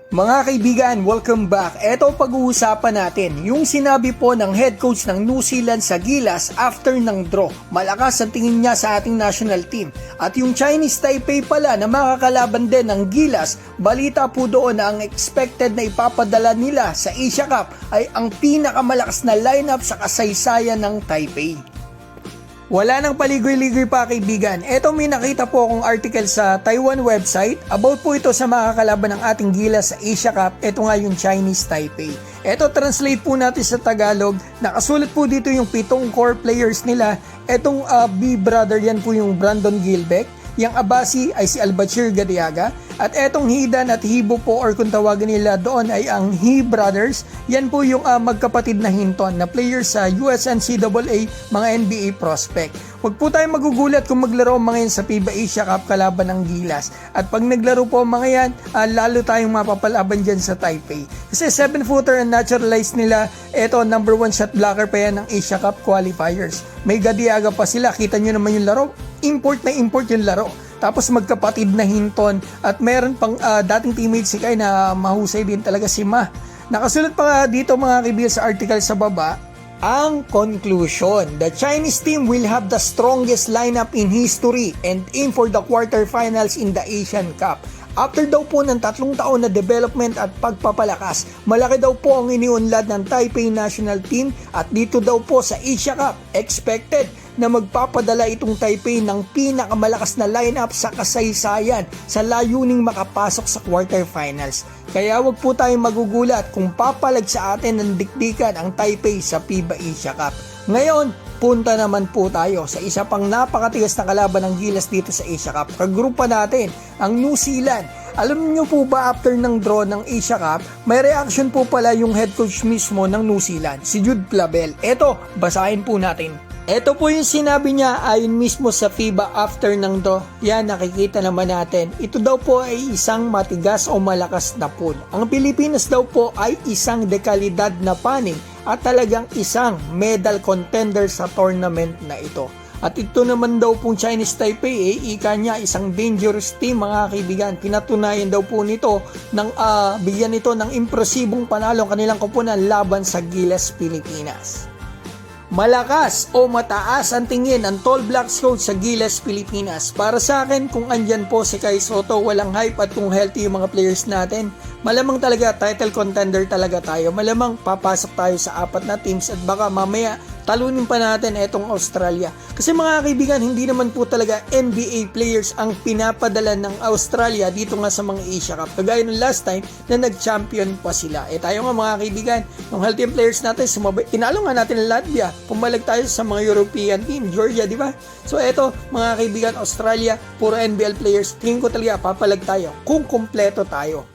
Mga kaibigan, welcome back. Ito pag-uusapan natin, yung sinabi po ng head coach ng New Zealand sa Gilas after ng draw. Malakas ang tingin niya sa ating national team. At yung Chinese Taipei pala na makakalaban din ng Gilas, balita po doon na ang expected na ipapadala nila sa Asia Cup ay ang pinakamalakas na lineup sa kasaysayan ng Taipei. Wala nang paligoy-ligoy pa kaibigan. Eto may nakita po akong article sa Taiwan website about po ito sa makakalaban ng ating Gilas sa Asia Cup. Ito nga yung Chinese Taipei. Eto translate po natin sa Tagalog. Nakasulat po dito yung 7 core players nila. Etong B brother yan po yung Brandon Gilbeck. Yang Abasi ay si Albachir Gadiaga. At etong Hidan at Hibo po or kung tawagan nila doon ay ang He Brothers. Yan po yung magkapatid na Hinton na players sa USNCAA, mga NBA prospect. Huwag po tayong magugulat kung maglaro mga yan sa FIBA Asia Cup kalaban ng Gilas. At pag naglaro po mga yan, lalo tayong mapapalaban dyan sa Taipei. Kasi 7-footer ang naturalized nila. Eto, number 1 shot blocker pa yan ng Asia Cup qualifiers. May Gadiaga pa sila. Kita nyo naman yung laro. Import na import yung laro. Tapos magkapatid na Hinton at meron pang dating teammate si Kai na mahusay din talaga si Ma. Nakasulat pa dito mga kaibigan sa article sa baba, ang conclusion, the Chinese team will have the strongest lineup in history and aim for the quarterfinals in the Asian Cup. After daw po ng 3 taon na development at pagpapalakas, malaki daw po ang iniunlad ng Taipei national team at dito daw po sa Asia Cup, expected na magpapadala itong Taipei ng pinakamalakas na lineup sa kasaysayan sa layuning makapasok sa quarterfinals. Kaya wag po tayong magugulat kung papalag sa atin ng dikdikan ang Taipei sa FIBA Asia Cup. Ngayon, punta naman po tayo sa isa pang napakatigas na kalaban ng Gilas dito sa Asia Cup. Kagrupa natin ang New Zealand. Alam niyo po ba after ng draw ng Asia Cup, may reaction po pala yung head coach mismo ng New Zealand, si Jude Plabel. Eto, basahin po natin. Ito po yung sinabi niya ayon mismo sa FIBA after ng draw. Yan, nakikita naman natin. Ito daw po ay isang matigas o malakas na pool. Ang Pilipinas daw po ay isang dekalidad na panig at talagang isang medal contender sa tournament na ito. At ito naman daw pong Chinese Taipei, ika niya isang dangerous team mga kaibigan. Pinatunayan daw po nito ng bigyan nito ng impresibong panalo ang kanilang koponan laban sa Gilas Pilipinas. Malakas o mataas ang tingin ang Tall Blacks coach sa Gilas Pilipinas. Para sa akin, kung andyan po si Kai Sotto, walang hype at kung healthy yung mga players natin, malamang talaga title contender talaga tayo. Malamang papasok tayo sa 4 na teams at baka mamaya talunin pa natin etong Australia. Kasi mga kaibigan, hindi naman po talaga NBA players ang pinapadala ng Australia dito nga sa mga Asia Cup. Kagaya ng last time na nag-champion pa sila. Tayo nga mga kaibigan, ng healthy players natin, tinalo nga natin ng Latvia. Pumalag tayo sa mga European team, Georgia, di ba? So eto, mga kaibigan, Australia, puro NBL players. Tingin ko talaga papalag tayo kung kumpleto tayo.